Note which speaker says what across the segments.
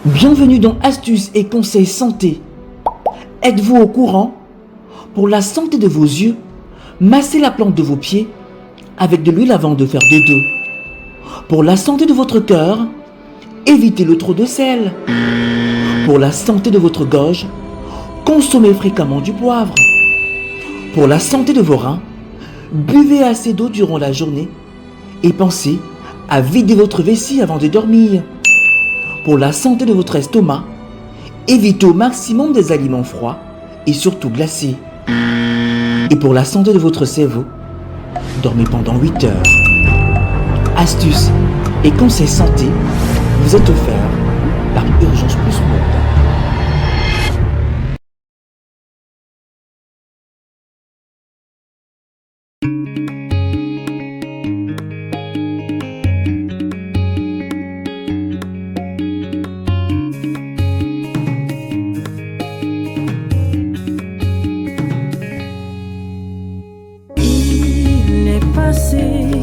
Speaker 1: Bienvenue dans Astuces et conseils santé. Êtes-vous au courant? Pour la santé de vos yeux, massez la plante de vos pieds avec de l'huile avant de faire dodo. Pour la santé de votre cœur, évitez le trop de sel. Pour la santé de votre gorge, consommez fréquemment du poivre. Pour la santé de vos reins, buvez assez d'eau durant la journée et pensez à vider votre vessie avant de dormir. Pour la santé de votre estomac, évitez au maximum des aliments froids et surtout glacés. Et pour la santé de votre cerveau, dormez pendant 8 heures. Astuces et conseils santé vous êtes offerts par Urgence Plus Monde.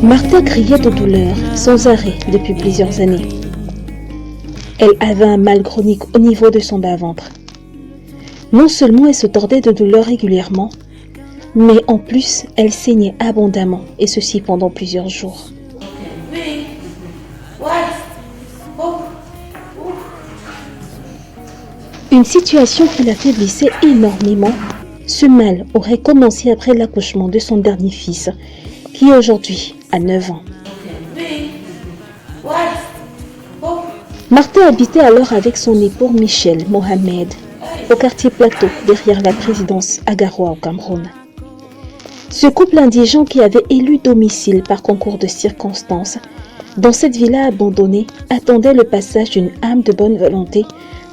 Speaker 2: Martha criait de douleur sans arrêt depuis plusieurs années. Elle avait un mal chronique au niveau de son bas-ventre. Non seulement elle se tordait de douleur régulièrement, mais en plus elle saignait abondamment, et ceci pendant plusieurs jours. Une situation qui l'affaiblissait énormément. Ce mal aurait commencé après l'accouchement de son dernier fils, qui aujourd'hui a 9 ans. Martha habitait alors avec son époux Michel Mohamed au quartier Plateau, derrière la présidence à Garoua au Cameroun. Ce couple indigent qui avait élu domicile par concours de circonstances dans cette villa abandonnée attendait le passage d'une âme de bonne volonté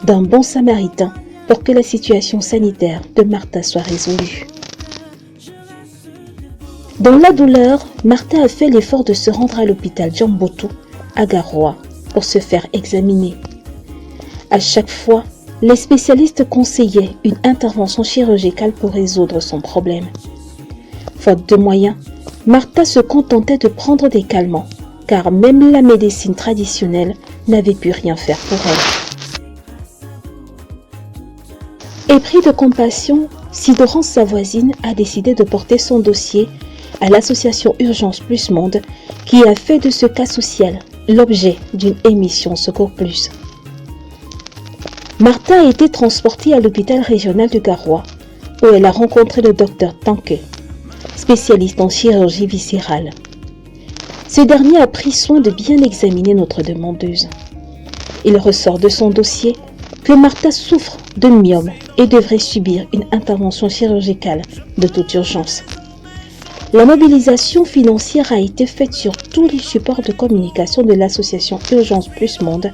Speaker 2: d'un bon samaritain pour que la situation sanitaire de Martha soit résolue. Dans la douleur, Martha a fait l'effort de se rendre à l'hôpital Djambotou à Garoua pour se faire examiner. À chaque fois, les spécialistes conseillaient une intervention chirurgicale pour résoudre son problème. Faute de moyens, Martha se contentait de prendre des calmants, car même la médecine traditionnelle n'avait pu rien faire pour elle. Épris de compassion, Sidorance, sa voisine, a décidé de porter son dossier à l'association Urgence Plus Monde, qui a fait de ce cas social l'objet d'une émission Secours Plus. Martha a été transportée à l'hôpital régional de Garoua, où elle a rencontré le docteur Tanke, spécialiste en chirurgie viscérale. Ce dernier a pris soin de bien examiner notre demandeuse. Il ressort de son dossier que Martha souffre de myome et devrait subir une intervention chirurgicale de toute urgence. La mobilisation financière a été faite sur tous les supports de communication de l'association Urgence Plus Monde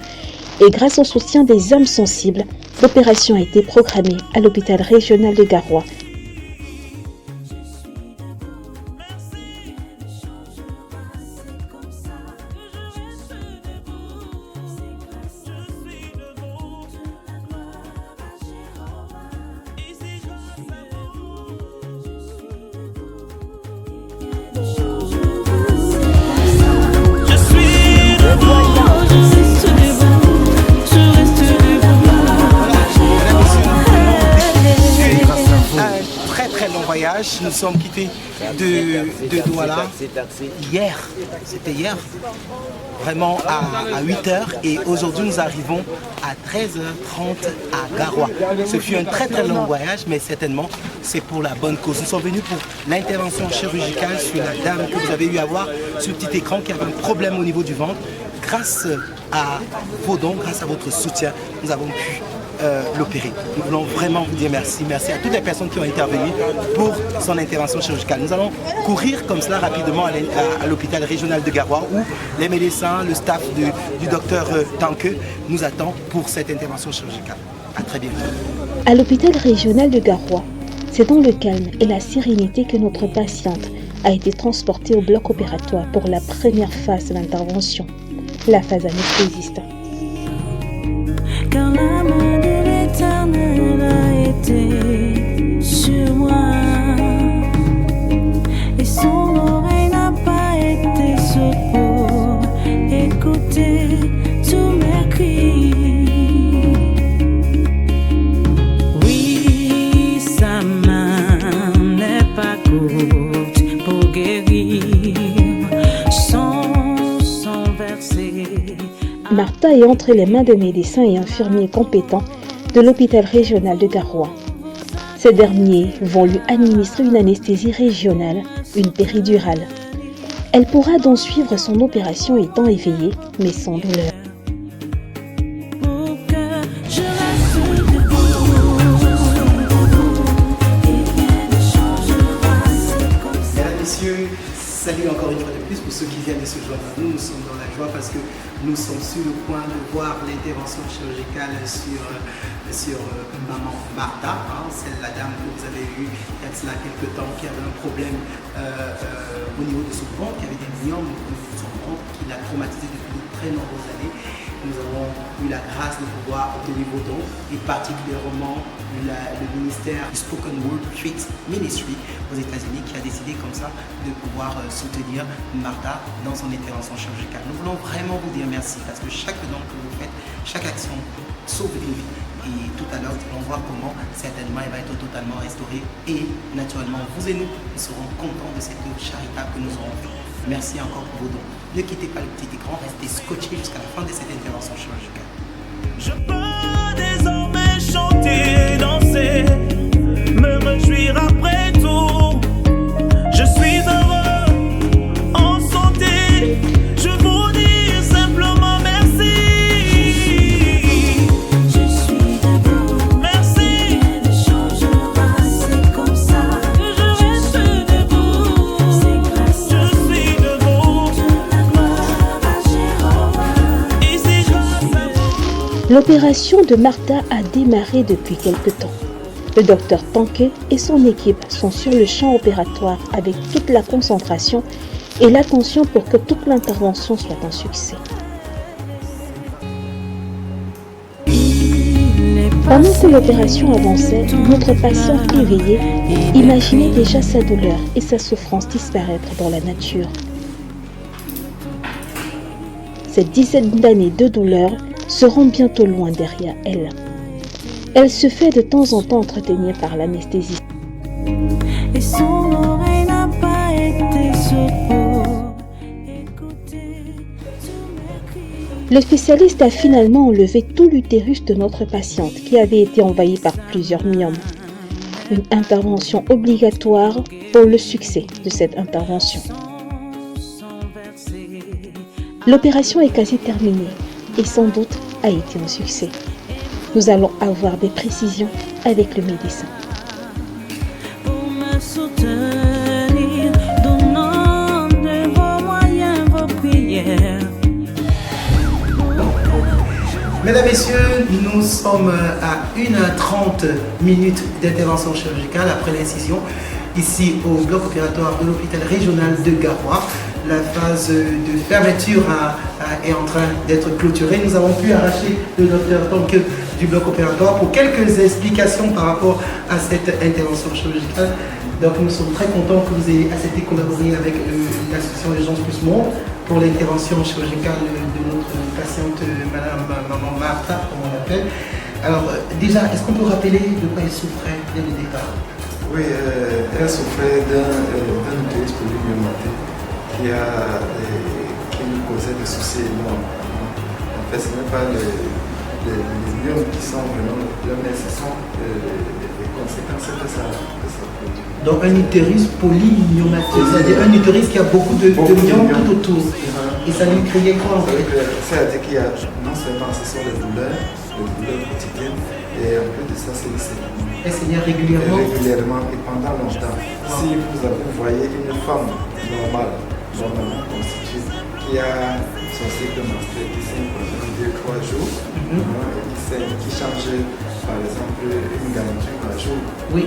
Speaker 2: et grâce au soutien des âmes sensibles, l'opération a été programmée à l'hôpital régional de Garoua.
Speaker 3: Nous sommes quittés de Douala hier, c'était hier, vraiment à 8h et aujourd'hui nous arrivons à 13h30 à Garoua. Ce fut un très très long voyage, mais certainement c'est pour la bonne cause. Nous sommes venus pour l'intervention chirurgicale sur la dame que vous avez eu à voir sur le petit écran qui avait un problème au niveau du ventre. Grâce à vos dons, grâce à votre soutien, nous avons pu l'opérer. Nous voulons vraiment vous dire merci. Merci à toutes les personnes qui ont intervenu pour son intervention chirurgicale. Nous allons courir comme cela rapidement à l'hôpital régional de Garoua où les médecins, le staff du docteur Tanke nous attend pour cette intervention chirurgicale. À très bientôt.
Speaker 2: À l'hôpital régional de Garoua, c'est dans le calme et la sérénité que notre patiente a été transportée au bloc opératoire pour la première phase de l'intervention, la phase anesthésiste.
Speaker 4: Car l'amour de l'éternel a été sur moi et son oreille n'a pas été sourde pour écouter tous mes cris.
Speaker 2: Martha est entre les mains des médecins et infirmiers compétents de l'hôpital régional de Garoua. Ces derniers vont lui administrer une anesthésie régionale, une péridurale. Elle pourra donc suivre son opération étant éveillée, mais sans douleur.
Speaker 4: Pour que je reste debout et rien ne changera, c'est comme ça.
Speaker 3: Mesdames, Messieurs, salut encore une fois de plus pour ceux qui viennent de se joindre à nous. Nous sommes dans la joie parce que nous sommes sur le point de voir l'intervention chirurgicale sur maman Martha, celle la dame que vous avez eue il y a de cela quelques temps, qui avait un problème au niveau de son ventre, qui avait des myomes au niveau de son ventre, qui l'a traumatisé depuis de très nombreuses années. Nous avons eu la grâce de pouvoir obtenir vos dons et particulièrement le ministère du Spoken Word Treat Ministry aux États-Unis qui a décidé comme ça de pouvoir soutenir Martha dans son intervention chirurgicale. Nous voulons vraiment vous dire merci parce que chaque don que vous faites, chaque action sauve une vie. Et tout à l'heure, nous allons voir comment certainement elle va être totalement restaurée et naturellement vous et nous serons contents de cette œuvre charitable que nous aurons faite. Merci encore pour vos dons. Ne quittez pas le petit écran, restez scotchés jusqu'à la fin de cette intervention chirurgicale.
Speaker 5: Je peux désormais chanter, danser, me réjouir après tout. Je suis heureux, en santé. Je vous dis simplement merci.
Speaker 4: Je suis debout,
Speaker 5: Merci.
Speaker 4: rien ne changera, c'est comme ça. Je reste debout, c'est grâce
Speaker 5: Je
Speaker 4: à
Speaker 5: suis debout.
Speaker 4: la gloire à Jéhovah.
Speaker 5: Et c'est grâce à vous.
Speaker 2: L'opération de Martha a démarré depuis quelque temps. Le docteur Tanke et son équipe sont sur le champ opératoire avec toute la concentration et l'attention pour que toute l'intervention soit un succès. Pendant que l'opération avançait, notre patiente éveillée imaginait déjà sa douleur et sa souffrance disparaître dans la nature. Cette dizaine d'années de douleur seront bientôt loin derrière elle. Elle se fait de temps en temps entretenir par l'anesthésie.
Speaker 4: Et son oreille n'a pas été sourde pour écouter tous mes cris.
Speaker 2: Le spécialiste a finalement enlevé tout l'utérus de notre patiente qui avait été envahi par plusieurs myomes. Une intervention obligatoire pour le succès de cette intervention. L'opération est quasi terminée et sans doute a été un succès. Nous allons avoir des précisions avec le médecin.
Speaker 4: Pour me soutenir, donnant de vos moyens, vos prières.
Speaker 3: Mesdames, Messieurs, nous sommes à 1h30 d'intervention chirurgicale après l'incision, ici au bloc opératoire de l'hôpital régional de Garoua. La phase de fermeture est en train d'être clôturée. Nous avons pu arracher le docteur Tanke du bloc opératoire pour quelques explications par rapport à cette intervention chirurgicale. Donc nous sommes très contents que vous ayez accepté de collaborer avec l'association Urgence Plus Monde pour l'intervention chirurgicale de notre patiente maman Martha, comme on l'appelle. Alors déjà, est-ce qu'on peut rappeler de quoi elle souffrait dès le départ?
Speaker 6: Oui, elle souffrait d'un utérus polymyomate qui lui causait des soucis énormes. En fait, ce n'est pas les myomes qui sont vraiment le problème, mais ce sont les conséquences que ça produit.
Speaker 3: Donc un utérus polymyomateux, c'est-à-dire un utérus qui a beaucoup de myomes tout autour. Et ça lui créait quoi en fait?
Speaker 6: C'est-à-dire qu'il y a non seulement ce sont les douleurs quotidiennes, et en plus de ça, c'est les saignements.
Speaker 3: Elle saignait régulièrement?
Speaker 6: Régulièrement et pendant longtemps. Si vous voyez une femme normalement constituée, qui a son cycle menstruel qui saigne pendant 2-3 jours, qui change par exemple une garniture par jour.
Speaker 3: Oui.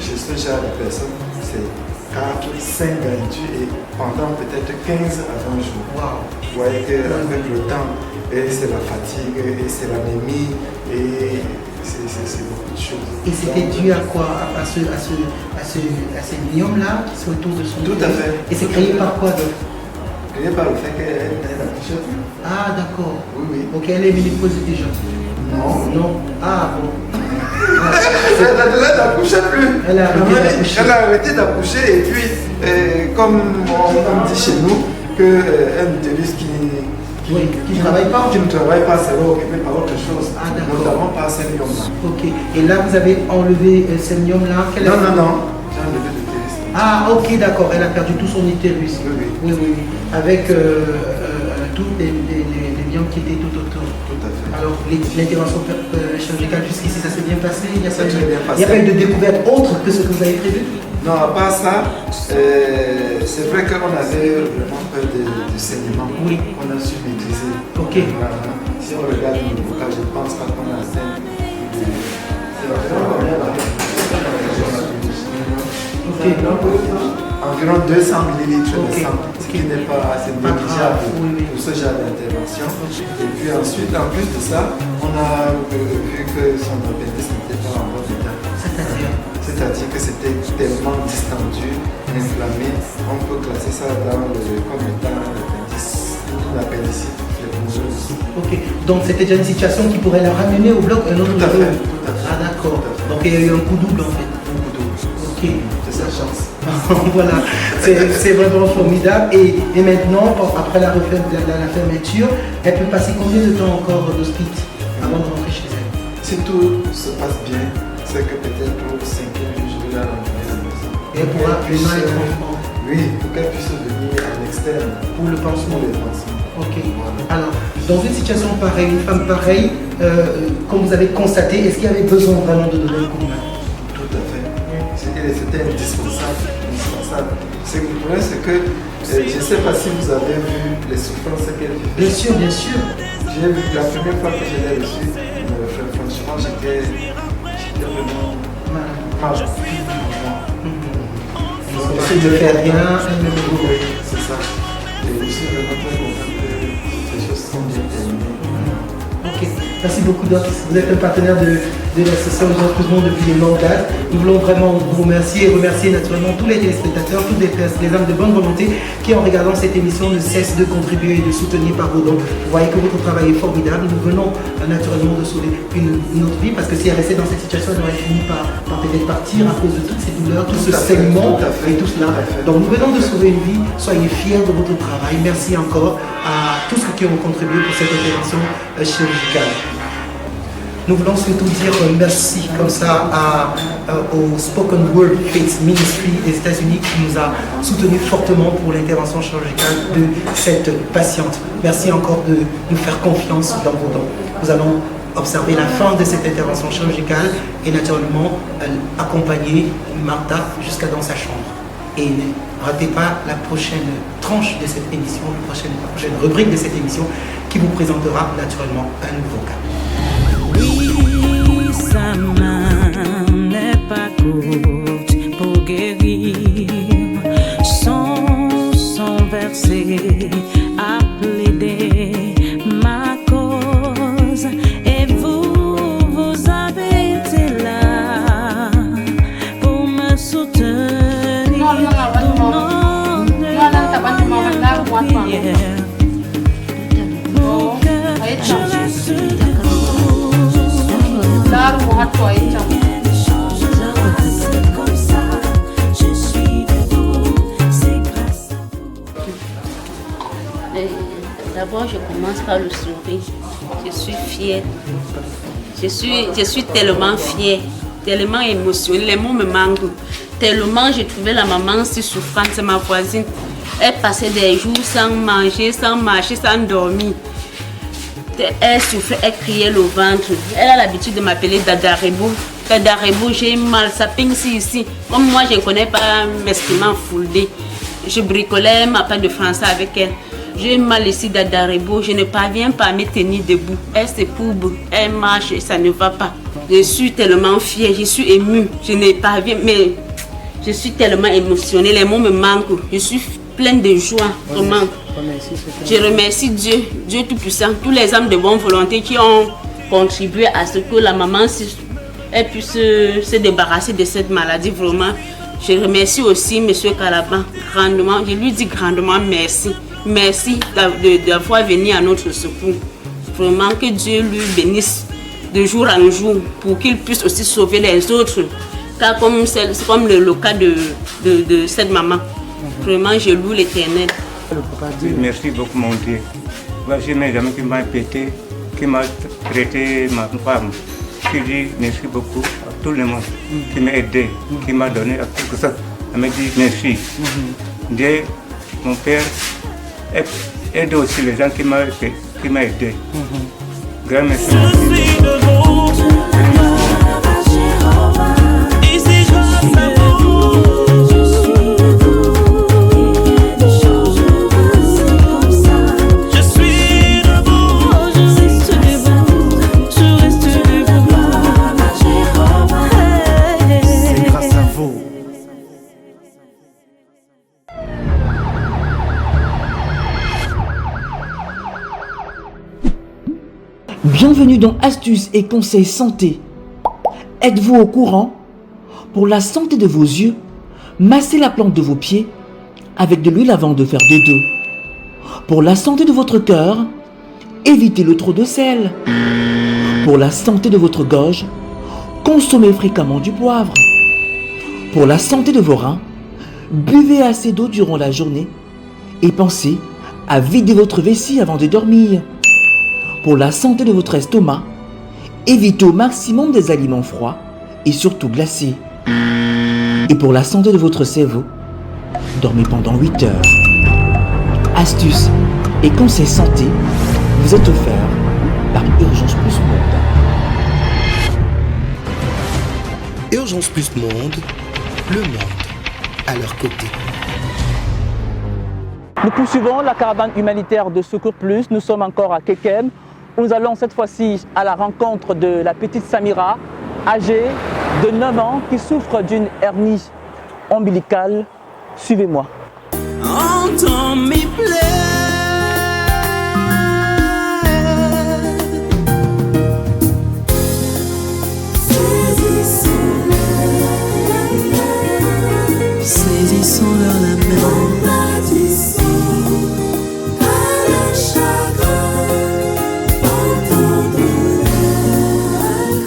Speaker 6: Chez ce genre de personnes, c'est 4-5 garnitures et pendant peut-être 15 à 20 jours.
Speaker 3: Wow.
Speaker 6: Vous voyez qu'avec le temps, c'est la fatigue, et c'est l'anémie, et c'est beaucoup de choses.
Speaker 3: Et c'était dû à quoi? À ces myomes-là qui sont autour de son
Speaker 6: Tout à fait.
Speaker 3: Et c'est créé par quoi donc?
Speaker 6: Créé par le fait qu'elle accouchait plus.
Speaker 3: Ah d'accord.
Speaker 6: Oui, oui.
Speaker 3: Ok, elle est ménopause déjà.
Speaker 6: Non.
Speaker 3: Non. Ah bon.
Speaker 6: Elle n'accouchait plus.
Speaker 3: Elle a arrêté d'accoucher.
Speaker 6: Elle a arrêté d'accoucher et puis, comme on dit chez nous, qu'un utérus qui
Speaker 3: Oui, qui ne travaillent pas.
Speaker 6: Qui ne travaillent pas, c'est occupé par autre chose.
Speaker 3: Ah, d'accord.
Speaker 6: Notamment par ces myome-là.
Speaker 3: Ok. Et là, vous avez enlevé ce myome-là.
Speaker 6: Non, non, non. J'ai enlevé l'utérus.
Speaker 3: Ah, ok, d'accord. Elle a perdu tout son utérus.
Speaker 6: Oui,
Speaker 3: Oui,
Speaker 6: oui.
Speaker 3: oui. Avec tous les myomes qui étaient tout autour.
Speaker 6: Tout à fait.
Speaker 3: Alors, l'intervention chirurgicale jusqu'ici, ça s'est bien passé? Il n'y a,
Speaker 6: Ça s'est bien passé.
Speaker 3: il n'y a pas eu de découverte autre que ce que vous avez prévu?
Speaker 6: Non, à part ça, c'est vrai qu'on avait vraiment peur du saignement.
Speaker 3: Oui.
Speaker 6: On a su maîtriser.
Speaker 3: Ok.
Speaker 6: Voilà. Si on regarde le vocal, je ne pense pas qu'on a atteint.
Speaker 3: Ok.
Speaker 6: Environ 200 millilitres
Speaker 3: Ok.
Speaker 6: de sang, ce qui n'est pas assez
Speaker 3: Pas
Speaker 6: négligeable
Speaker 3: grave, oui, oui.
Speaker 6: pour ce genre d'intervention. Et puis ensuite, en plus de ça, on a vu que son appendix n'était pas en bon état. C'est-à-dire que c'était tellement distendu, inflammé, on peut classer ça comme étant une appendicite fibroseuse.
Speaker 3: Ok. Donc, c'était déjà une situation qui pourrait la ramener au bloc un autre
Speaker 6: Tout à
Speaker 3: jour.
Speaker 6: fait, tout à fait.
Speaker 3: Ah, d'accord.
Speaker 6: Tout à fait.
Speaker 3: Donc, il y a eu un coup double en fait. Ok.
Speaker 6: C'est sa chance.
Speaker 3: Voilà, c'est vraiment formidable. Et maintenant, après la fermeture, elle peut passer combien de temps encore d'hospice avant de rentrer chez elle?
Speaker 6: Si tout se passe bien, c'est que peut-être au 5e jour, je vais la ramener à la maison.
Speaker 3: Et elle pourra maintenant être en France.
Speaker 6: Oui, pour qu'elle puisse venir en externe.
Speaker 3: Pour le pansement.
Speaker 6: Pour les pansements.
Speaker 3: Ok.
Speaker 6: Voilà.
Speaker 3: Alors, dans une situation pareille, une femme pareille, comme vous avez constaté, est-ce qu'il y avait besoin vraiment de donner un coup de main?
Speaker 6: Tout à fait. C'était indispensable. Ce problème, c'est que je ne sais pas si vous avez vu les souffrances qu'elle vivait.
Speaker 3: Bien sûr, bien sûr.
Speaker 6: J'ai vu la première fois que je l'ai reçue, franchement, j'étais vraiment mal.
Speaker 3: Si elle ne fait rien, elle ne peut pas.
Speaker 6: C'est ça. Et je suis vraiment très content que les choses sont bien terminées.
Speaker 3: Ok, merci beaucoup Doc. Vous êtes un partenaire de l'association des recrutements depuis de longues dates. Nous voulons vraiment vous remercier et remercier naturellement tous les téléspectateurs, toutes les âmes de bonne volonté qui en regardant cette émission ne cessent de contribuer et de soutenir par vos dons. Vous voyez que votre travail est formidable. Nous venons naturellement de sauver une autre vie parce que si elle restait dans cette situation, elle aurait fini par peut-être partir à cause de toutes ces douleurs, tout ce saignement et tout cela. Donc nous venons de sauver une vie. Soyez fiers de votre travail. Merci encore à tous ceux qui ont contribué pour cette intervention chirurgicale. Nous voulons surtout dire merci comme ça au Spoken Word Faith Ministry des États-Unis qui nous a soutenus fortement pour l'intervention chirurgicale de cette patiente. Merci encore de nous faire confiance dans vos dons. Nous allons observer la fin de cette intervention chirurgicale et naturellement accompagner Martha jusqu'à dans sa chambre. Et ne ratez pas la prochaine tranche de cette émission, la prochaine rubrique de cette émission qui vous présentera naturellement un nouveau cas.
Speaker 4: Oui, sa main n'est pas courte pour guérir. Son versé a plaidé ma cause. Et vous avez été là pour me soutenir. Donnant de la prière. Pour que je reste debout. C'est comme ça, je suis debout, c'est grâce à vous.
Speaker 7: D'abord, je commence par le sourire. Je suis fière. Je suis tellement fière, tellement émotionnée. Les mots me manquent. Tellement j'ai trouvé la maman si souffrante, c'est ma voisine. Elle passait des jours sans manger, sans marcher, sans dormir. Elle souffrait, elle criait le ventre. Elle a l'habitude de m'appeler Dadarebo. Dadarebo, j'ai mal, ça pince ici. Comme moi, je ne connais pas mes instruments fouldés. Je bricolais ma part de français avec elle. J'ai mal ici, Dadarebo. Je ne parviens pas à me tenir debout. Elle se courbe, elle marche, ça ne va pas. Je suis tellement fière, je suis émue. Je ne parviens, mais je suis tellement émotionnée. Les mots me manquent. Je suis pleine de joie, vraiment. Je remercie Dieu, Dieu Tout-Puissant, tous les âmes de bonne volonté qui ont contribué à ce que la maman puisse se débarrasser de cette maladie. Vraiment, je remercie aussi M. Calaban grandement. Je lui dis grandement merci. Merci d'avoir venu à notre secours. Vraiment que Dieu lui bénisse de jour en jour pour qu'il puisse aussi sauver les autres. Car comme le cas de cette maman, vraiment je loue l'Éternel.
Speaker 8: Merci beaucoup mon Dieu. Moi, j'ai mes amis qui m'ont pété, qui m'ont traité ma femme. Qui dit merci beaucoup à tout le monde qui m'a aidé, qui m'a donné quelque chose. Elle m'a dit merci. Dieu, mon père, aide aussi les gens qui m'ont aidé. Grand merci.
Speaker 5: Je suis debout. Et c'est grâce à vous. Je suis debout. Je reste debout. Je reste debout.
Speaker 3: C'est grâce à vous.
Speaker 1: Bienvenue dans Astuces et conseils santé. Êtes-vous au courant? Pour la santé de vos yeux, massez la plante de vos pieds avec de l'huile avant de faire dodo. Pour la santé de votre cœur, évitez le trop de sel. Pour la santé de votre gorge, consommez fréquemment du poivre. Pour la santé de vos reins, buvez assez d'eau durant la journée et pensez à vider votre vessie avant de dormir. Pour la santé de votre estomac, évitez au maximum des aliments froids et surtout glacés. Et pour la santé de votre cerveau, dormez pendant 8 heures. Astuces et conseils santé vous êtes offerts par Urgence Plus Monde.
Speaker 3: Urgence Plus Monde, le monde à leur côté.
Speaker 1: Nous poursuivons la caravane humanitaire de Secours Plus. Nous sommes encore à Kekem. Nous allons cette fois-ci à la rencontre de la petite Samira, âgée de 9 ans, qui souffre d'une hernie ombilicale. Suivez-moi.
Speaker 5: Entends mes plaies. Saisissons-leur la main.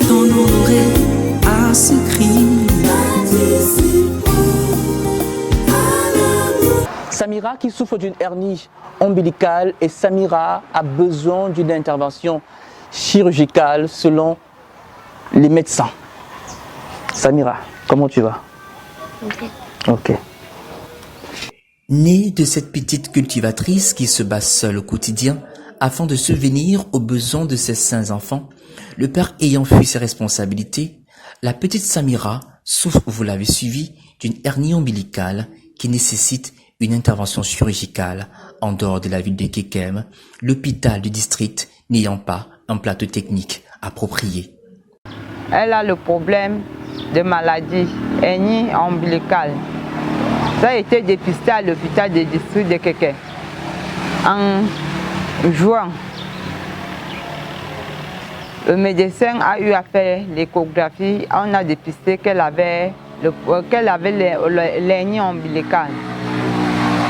Speaker 5: T'honorer à ce cri.
Speaker 1: Samira qui souffre d'une hernie ombilicale et Samira a besoin d'une intervention chirurgicale selon les médecins. Samira, comment tu vas? Ok.
Speaker 9: Née de cette petite cultivatrice qui se bat seule au quotidien afin de subvenir aux besoins de ses 5 enfants, le père ayant fui ses responsabilités, la petite Samira souffre, vous l'avez suivi, d'une hernie ombilicale qui nécessite une intervention chirurgicale en dehors de la ville de Kekem, l'hôpital du district n'ayant pas un plateau technique approprié.
Speaker 10: Elle a le problème de maladie, hernie ombilicale. Ça a été dépisté à l'hôpital du district de Kekem. En juin, le médecin a eu à faire l'échographie. On a dépisté qu'elle avait l'hernie ombilicale.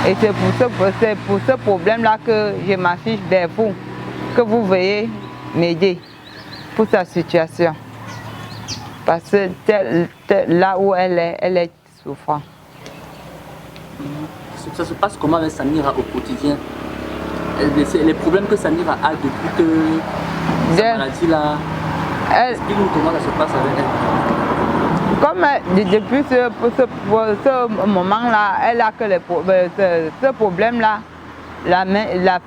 Speaker 10: Et c'est pour ce problème-là que je m'affiche vers vous, que vous veuillez m'aider pour sa situation. Parce que là où elle est souffrante.
Speaker 1: Ça se passe comment avec Samira au quotidien? Les problèmes que Samira a depuis que sa maladie là, explique-nous comment ça se passe avec elle.
Speaker 10: Comme depuis ce moment-là, elle a que ce problème-là, la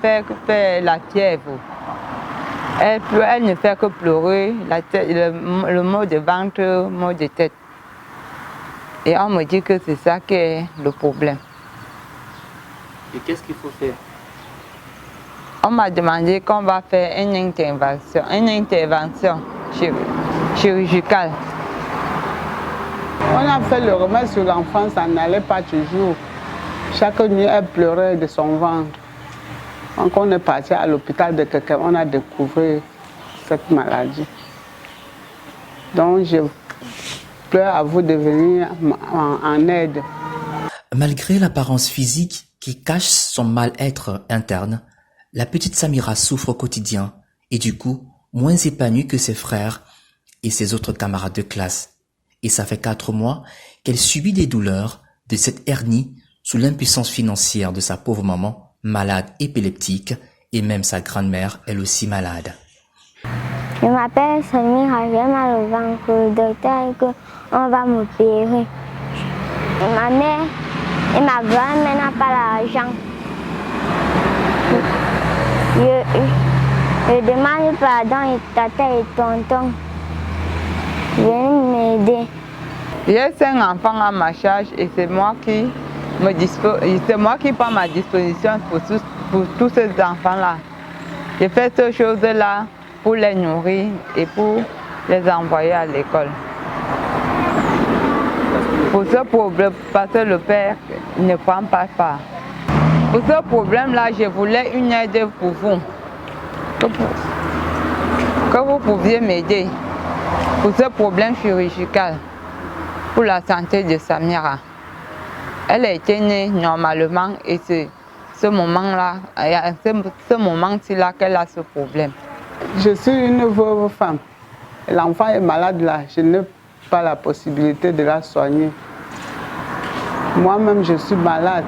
Speaker 10: fait la fièvre. Elle ne fait que pleurer, le mot de ventre, le mot de tête. Et on me dit que c'est ça qui est le problème.
Speaker 1: Et qu'est-ce qu'il faut faire?
Speaker 10: On m'a demandé qu'on va faire une intervention chirurgicale.
Speaker 11: On a fait le remède sur l'enfant, ça n'allait pas toujours. Chaque nuit, elle pleurait de son ventre. Donc on est parti à l'hôpital de Kekem, on a découvert cette maladie. Donc je pleure à vous de venir en aide.
Speaker 9: Malgré l'apparence physique qui cache son mal-être interne, la petite Samira souffre au quotidien et du coup moins épanouie que ses frères et ses autres camarades de classe. Et ça fait 4 mois qu'elle subit des douleurs de cette hernie sous l'impuissance financière de sa pauvre maman, malade épileptique et même sa grand-mère, elle aussi malade.
Speaker 12: Je m'appelle Samira, j'ai mal au ventre. Le docteur dit qu'on va m'opérer. Ma mère et ma grand-mère n'ont pas l'argent. Je demande pardon à tata et tonton. Viens m'aider.
Speaker 10: J'ai 5 enfants à ma charge et c'est moi qui prends ma disposition pour tous ces enfants-là. Je fais ces choses-là pour les nourrir et pour les envoyer à l'école. Pour ce problème, parce que le père ne prend pas part. Pour ce problème-là, je voulais une aide pour vous. Que vous pouviez m'aider pour ce problème chirurgical, pour la santé de Samira. Elle a été née normalement et c'est ce moment-là, ce moment-là qu'elle a ce problème.
Speaker 11: Je suis une veuve femme. L'enfant est malade là. Je n'ai pas la possibilité de la soigner. Moi-même, je suis malade.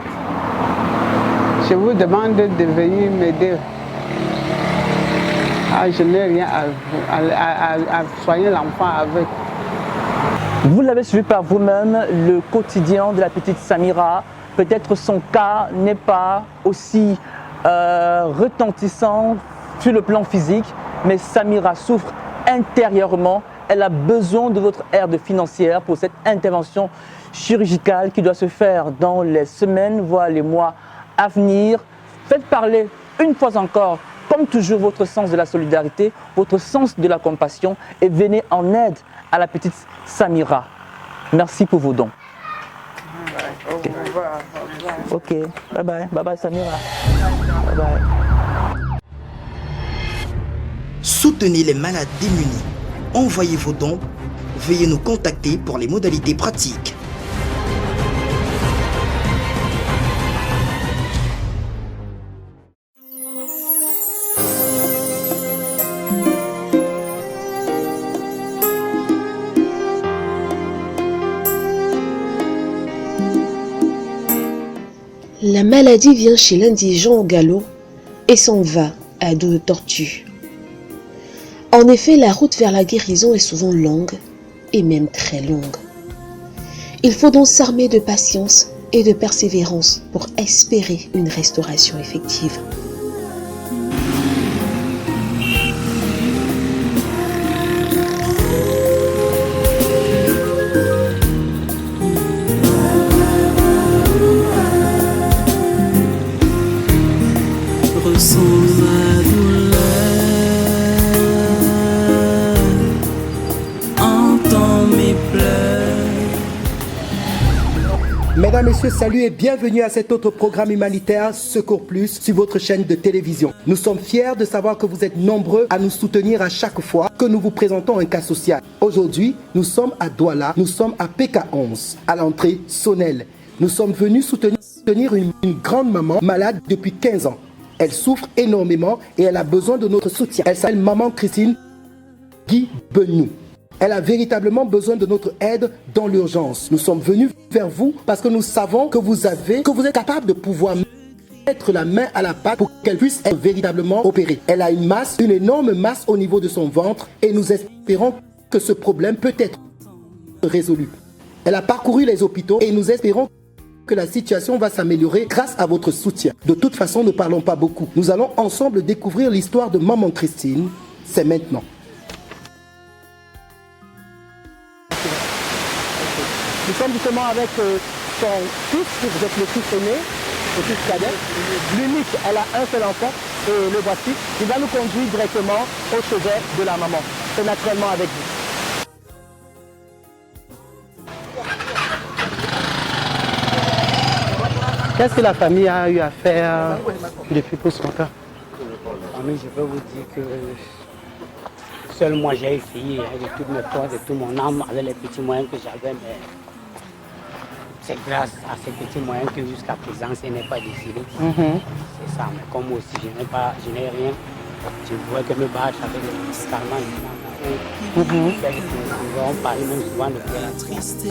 Speaker 11: Je vous demande de venir m'aider. Je n'ai rien à soigner l'enfant avec.
Speaker 1: Vous l'avez suivi par vous-même, le quotidien de la petite Samira. Peut-être son cas n'est pas aussi retentissant sur le plan physique, mais Samira souffre intérieurement. Elle a besoin de votre aide financière pour cette intervention chirurgicale qui doit se faire dans les semaines, voire les mois à venir. Faites parler une fois encore, comme toujours, votre sens de la solidarité, votre sens de la compassion et venez en aide à la petite Samira. Merci pour vos dons.
Speaker 11: Okay.
Speaker 1: Ok, bye bye, bye bye Samira. Bye bye.
Speaker 13: Soutenez les malades démunis. Envoyez vos dons. Veuillez nous contacter pour les modalités pratiques.
Speaker 2: La maladie vient chez l'indigent au galop et s'en va à dos de tortue. En effet, la route vers la guérison est souvent longue et même très longue. Il faut donc s'armer de patience et de persévérance pour espérer une restauration effective.
Speaker 3: Mesdames, Messieurs, salut et bienvenue à cet autre programme humanitaire Secours Plus sur votre chaîne de télévision. Nous sommes fiers de savoir que vous êtes nombreux à nous soutenir à chaque fois que nous vous présentons un cas social. Aujourd'hui, nous sommes à Douala, nous sommes à PK11, à l'entrée Sonnel. Nous sommes venus soutenir une grande maman malade depuis 15 ans. Elle souffre énormément et elle a besoin de notre soutien. Elle s'appelle Maman Christine Guy Benou. Elle a véritablement besoin de notre aide dans l'urgence. Nous sommes venus vers vous parce que nous savons que vous êtes capable de pouvoir mettre la main à la pâte pour qu'elle puisse être véritablement opérée. Elle a une énorme masse au niveau de son ventre et nous espérons que ce problème peut être résolu. Elle a parcouru les hôpitaux et nous espérons que la situation va s'améliorer grâce à votre soutien. De toute façon, ne parlons pas beaucoup. Nous allons ensemble découvrir l'histoire de Maman Christine. C'est maintenant. Nous sommes justement avec son fils, vous êtes le fils aîné, le fils cadet, l'unique, elle a un seul enfant, et le voici. Il va nous conduire directement au chevet de la maman. C'est naturellement avec vous. Qu'est-ce que la famille a eu à faire depuis pour son cas?
Speaker 14: Je peux vous dire que seul moi j'ai essayé de toutes mes forces, de tout mon âme, avec les petits moyens que j'avais, mais c'est grâce à ces petits moyens que jusqu'à présent, ce n'est pas désiré. C'est ça, mais comme moi aussi, je n'ai rien, je vois que me battre avec les médicaments. On parle même souvent de la tristesse.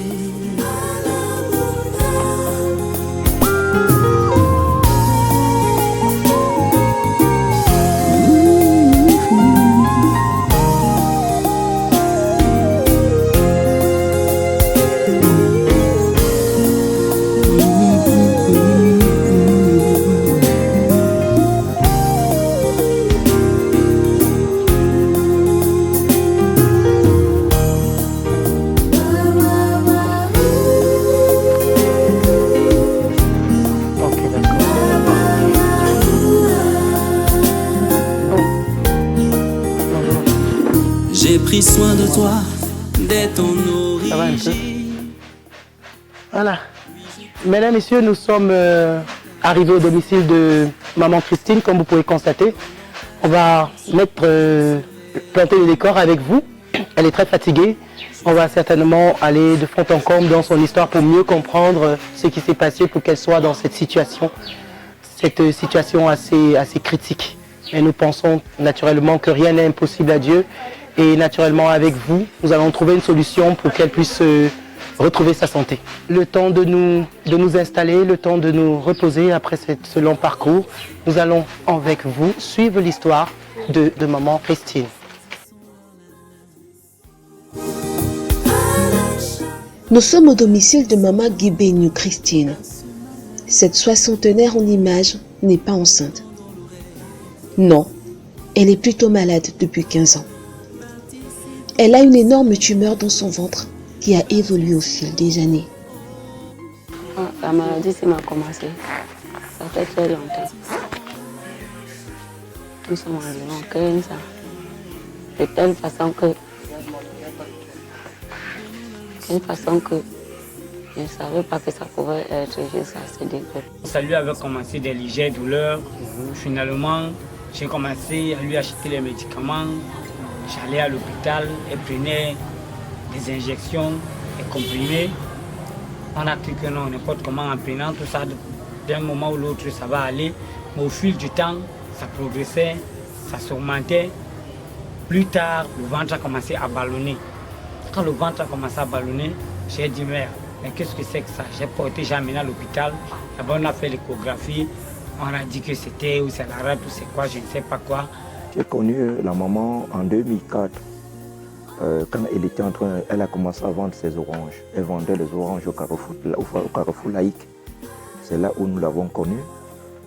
Speaker 5: J'ai pris soin de toi dès ton origine.
Speaker 15: Ça va un peu. Voilà. Mesdames, Messieurs, nous sommes arrivés au domicile de maman Christine, comme vous pouvez constater. On va planter le décor avec vous. Elle est très fatiguée. On va certainement aller de fond en comble dans son histoire pour mieux comprendre ce qui s'est passé pour qu'elle soit dans cette situation assez critique. Et nous pensons naturellement que rien n'est impossible à Dieu. Et naturellement, avec vous, nous allons trouver une solution pour qu'elle puisse retrouver sa santé. Le temps de nous installer, le temps de nous reposer après ce long parcours, nous allons avec vous suivre l'histoire de maman Christine.
Speaker 2: Nous sommes au domicile de maman Guibénou Christine. Cette soixantenaire en image n'est pas enceinte. Non, elle est plutôt malade depuis 15 ans. Elle a une énorme tumeur dans son ventre qui a évolué au fil des années.
Speaker 7: La maladie, ça m'a commencé. Ça fait très longtemps. Nous sommes environ 15 ans. De telle façon que je ne savais pas que ça pouvait être jusqu'à ce degré.
Speaker 14: Ça lui avait commencé des légères douleurs. Finalement, j'ai commencé à lui acheter les médicaments. J'allais à l'hôpital, elle prenait des injections, des comprimés. On a cru que non, n'importe comment, en prenant tout ça, d'un moment ou l'autre, ça va aller. Mais au fil du temps, ça progressait, ça s'augmentait. Plus tard, le ventre a commencé à ballonner. Quand le ventre a commencé à ballonner, j'ai dit, mais qu'est-ce que c'est que ça? J'ai amené à l'hôpital. D'abord, on a fait l'échographie. On a dit que c'était ou c'est la rate ou c'est quoi, je ne sais pas quoi.
Speaker 16: J'ai connu la maman en 2004. Quand elle a commencé à vendre ses oranges. Elle vendait les oranges au Carrefour laïque. C'est là où nous l'avons connue.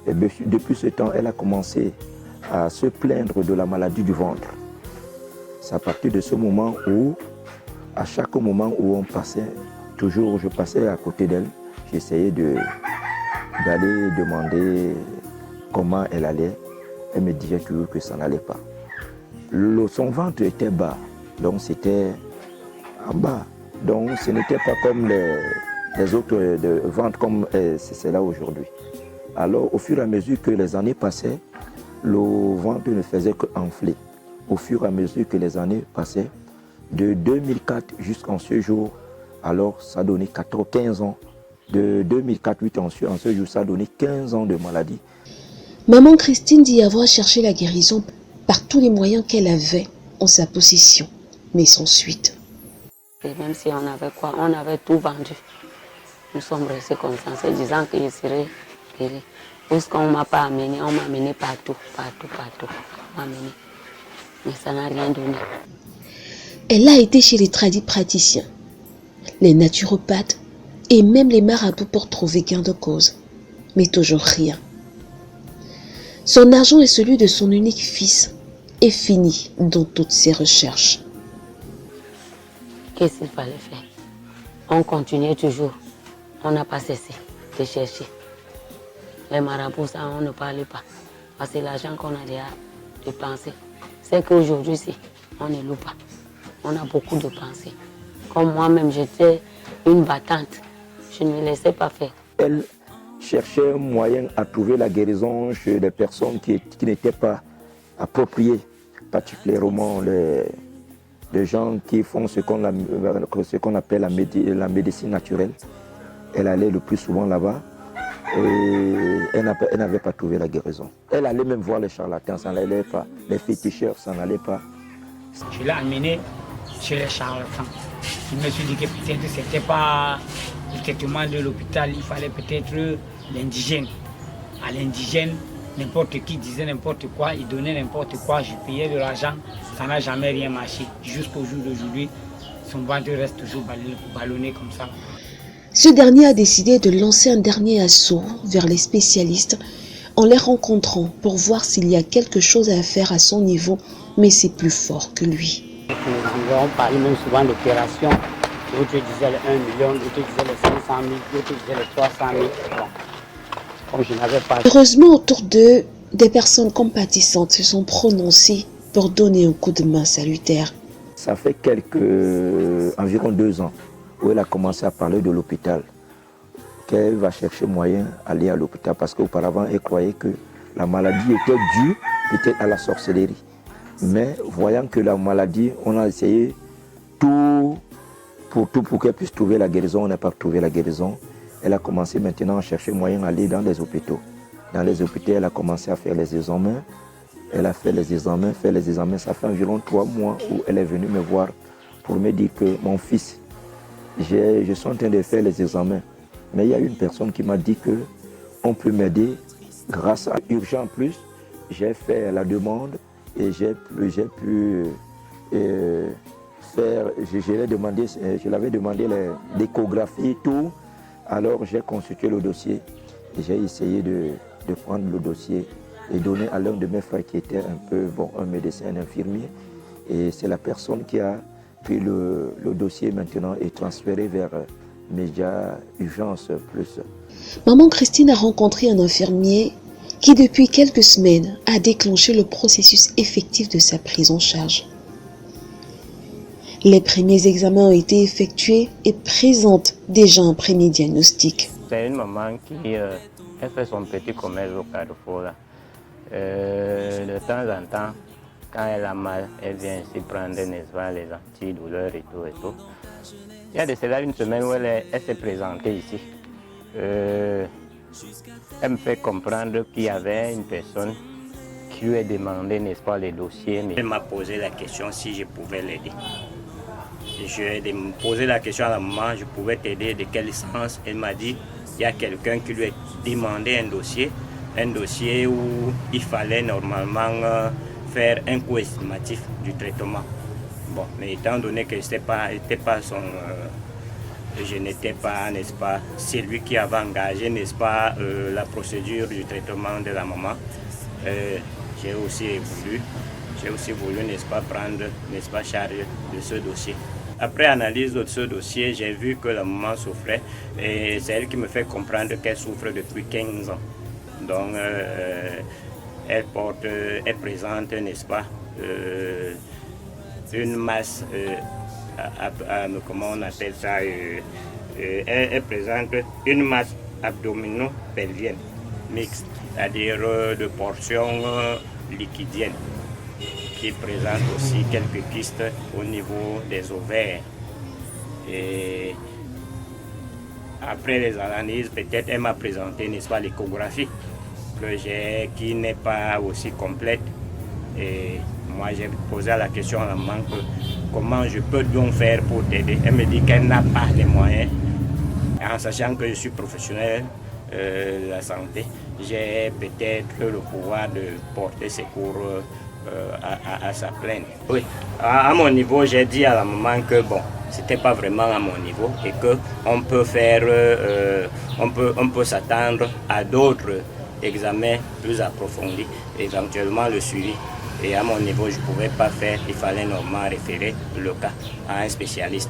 Speaker 16: Et depuis ce temps, elle a commencé à se plaindre de la maladie du ventre. C'est à partir de ce moment où, à chaque moment où on passait, je passais à côté d'elle, j'essayais d'aller demander comment elle allait. Elle me disait toujours que ça n'allait pas. Son ventre était bas, donc c'était en bas. Donc ce n'était pas comme les autres ventres comme c'est là aujourd'hui. Alors au fur et à mesure que les années passaient, le ventre ne faisait qu'enfler. Au fur et à mesure que les années passaient, de 2004 jusqu'en ce jour, alors ça donnait 15 ans. De 2004 en ce jour, ça donnait 15 ans de maladie.
Speaker 2: Maman Christine dit avoir cherché la guérison par tous les moyens qu'elle avait en sa possession, mais sans suite.
Speaker 7: Et même si on avait quoi, on avait tout vendu. Nous sommes restés comme ça, en se disant que je serais guérie. Puisqu'on ne m'a pas amené, on m'a amené partout. On m'a amené. Mais ça n'a rien donné.
Speaker 2: Elle a été chez les praticiens, les naturopathes et même les marabouts pour trouver gain de cause. Mais toujours rien. Son argent et celui de son unique fils est fini dans toutes ses recherches.
Speaker 7: Qu'est-ce qu'il fallait faire? On continuait toujours. On n'a pas cessé de chercher. Les marabouts, ça, on ne parlait pas. Parce que l'argent qu'on a déjà dépensé, c'est qu'aujourd'hui, on ne loue pas. On a beaucoup de pensées. Comme moi-même, j'étais une battante. Je ne me laissais pas faire.
Speaker 16: Elle cherchait un moyen à trouver la guérison chez des personnes qui n'étaient pas appropriées, particulièrement les gens qui font ce qu'on appelle la médecine naturelle. Elle allait le plus souvent là-bas et elle n'avait pas trouvé la guérison. Elle allait même voir les charlatans, ça n'allait pas. Les féticheurs, ça n'allait pas.
Speaker 14: Je l'ai amené chez les charlatans. Je me suis dit que peut-être ce n'était pas le traitement de l'hôpital, il fallait peut-être l'indigène. À l'indigène, n'importe qui disait n'importe quoi, il donnait n'importe quoi, je payais de l'argent, ça n'a jamais rien marché. Jusqu'au jour d'aujourd'hui, son ventre reste toujours ballonné comme ça.
Speaker 2: Ce dernier a décidé de lancer un dernier assaut vers les spécialistes en les rencontrant pour voir s'il y a quelque chose à faire à son niveau, mais c'est plus fort que lui.
Speaker 14: On parlait même souvent d'opération. L'autre disait les 1 million, l'autre disait les 500 000, l'autre disait les 300 000. Bon, comme je n'avais pas...
Speaker 2: Heureusement, autour d'eux, des personnes compatissantes se sont prononcées pour donner un coup de main salutaire.
Speaker 16: Ça fait environ 2 ans où elle a commencé à parler de l'hôpital, qu'elle va chercher moyen d'aller à l'hôpital parce qu'auparavant elle croyait que la maladie était due peut-être à la sorcellerie. Mais voyant que la maladie, on a essayé tout pour qu'elle puisse trouver la guérison, on n'a pas trouvé la guérison. Elle a commencé maintenant à chercher moyen d'aller dans les hôpitaux. Dans les hôpitaux, elle a commencé à faire les examens. Elle a fait les examens, ça fait environ 3 mois où elle est venue me voir pour me dire que mon fils, je suis en train de faire les examens. Mais il y a une personne qui m'a dit qu'on peut m'aider grâce à Urgent Plus. J'ai fait la demande et j'ai pu faire, je l'avais demandé l'échographie et tout. Alors j'ai consulté le dossier et j'ai essayé de prendre le dossier et donner à l'un de mes frères qui était un médecin, un infirmier. Et c'est la personne qui a pris le dossier maintenant et transféré vers Média Urgence Plus.
Speaker 2: Maman Christine a rencontré un infirmier qui depuis quelques semaines a déclenché le processus effectif de sa prise en charge. Les premiers examens ont été effectués et présentent déjà un premier diagnostic.
Speaker 17: C'est une maman qui elle fait son petit commerce au Carrefour. Là. De temps en temps, quand elle a mal, elle vient ici prendre les antidouleurs et tout. Il y a de cela une semaine où elle s'est présentée ici. Elle me fait comprendre qu'il y avait une personne qui lui a demandé, n'est-ce pas, les dossiers. Mais elle m'a posé la question si je pouvais l'aider. Je lui ai posé la question à la maman, je pouvais t'aider, de quel sens? Elle m'a dit, il y a quelqu'un qui lui a demandé un dossier où il fallait normalement faire un coût estimatif du traitement. Bon, mais étant donné que je n'étais pas, n'est-ce pas, celui qui avait engagé, n'est-ce pas, la procédure du traitement de la maman, j'ai aussi voulu, n'est-ce pas, prendre, n'est-ce pas, charge de ce dossier. Après analyse de ce dossier, j'ai vu que la maman souffrait et c'est elle qui me fait comprendre qu'elle souffre depuis 15 ans. Donc, elle présente, n'est-ce pas, une masse, comment on appelle ça, elle présente une masse abdominopelvienne mixte, c'est-à-dire de portions liquidiennes, qui présente aussi quelques kystes au niveau des ovaires. Et après les analyses, peut-être elle m'a présenté, n'est-ce pas, l'échographie qui n'est pas aussi complète. Et moi j'ai posé la question à la maman comment je peux donc faire pour t'aider. Elle me dit qu'elle n'a pas les moyens. En sachant que je suis professionnel de la santé, j'ai peut-être le pouvoir de porter secours à sa plainte. Oui, à mon niveau, j'ai dit à la maman que bon, c'était pas vraiment à mon niveau et qu'on peut faire, on peut s'attendre à d'autres examens plus approfondis, éventuellement le suivi. Et à mon niveau, je ne pouvais pas faire, il fallait normalement référer le cas à un spécialiste.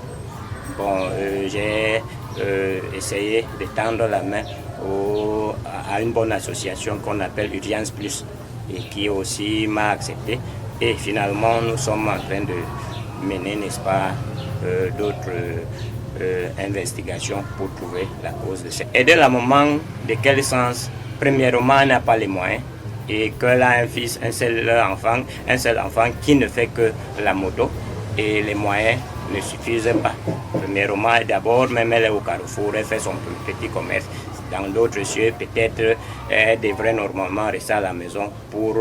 Speaker 17: Bon, j'ai essayé de tendre la main à une bonne association qu'on appelle Urgence Plus et qui aussi m'a accepté. Et finalement, nous sommes en train de mener, n'est-ce pas, d'autres investigations pour trouver la cause de ça. Aider la maman, de quel sens? Premièrement, elle n'a pas les moyens et qu'elle a un seul enfant qui ne fait que la moto et les moyens ne suffisent pas. Premièrement, d'abord, même elle est au Carrefour, elle fait son petit commerce. Dans d'autres cieux, peut-être elle devrait normalement rester à la maison pour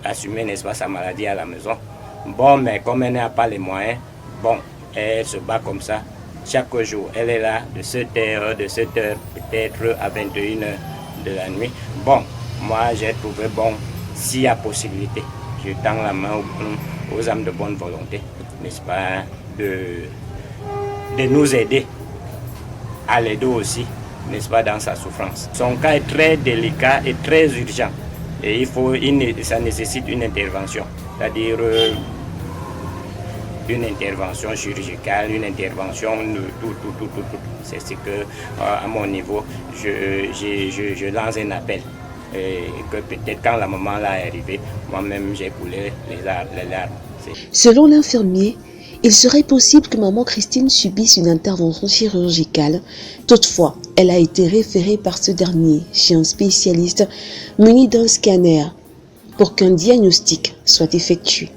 Speaker 17: assumer, n'est-ce pas, sa maladie à la maison. Bon, mais comme elle n'a pas les moyens, bon, elle se bat comme ça. Chaque jour, elle est là de 7h peut-être à 21h de la nuit. Bon, moi j'ai trouvé bon, s'il y a possibilité, je tends la main aux âmes de bonne volonté, n'est-ce pas, de nous aider, à l'aider aussi, n'est-ce pas, dans sa souffrance. Son cas est très délicat et très urgent et ça nécessite une intervention, c'est-à-dire une intervention chirurgicale, une intervention tout. C'est ce que, à mon niveau, je lance un appel. Et que peut-être quand la maman là est arrivée, moi-même j'ai coulé les larmes.
Speaker 2: Selon l'infirmier, Il serait possible que maman Christine subisse une intervention chirurgicale. Toutefois, elle a été référée par ce dernier chez un spécialiste muni d'un scanner pour qu'un diagnostic soit effectué.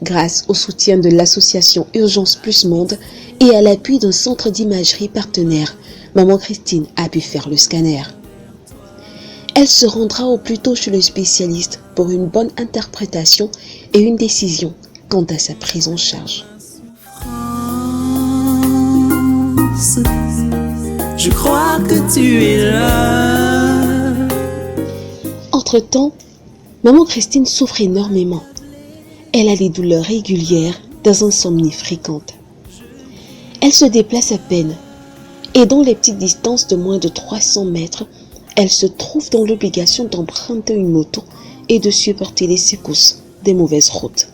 Speaker 2: Grâce au soutien de l'association Urgence Plus Monde et à l'appui d'un centre d'imagerie partenaire, maman Christine a pu faire le scanner. Elle se rendra au plus tôt chez le spécialiste pour une bonne interprétation et une décision quant à sa prise en charge.
Speaker 5: Je crois que tu es là.
Speaker 2: Entre-temps, maman Christine souffre énormément. Elle a des douleurs régulières, des insomnies fréquentes. Elle se déplace à peine et dans les petites distances de moins de 300 mètres, elle se trouve dans l'obligation d'emprunter une moto et de supporter les secousses des mauvaises routes.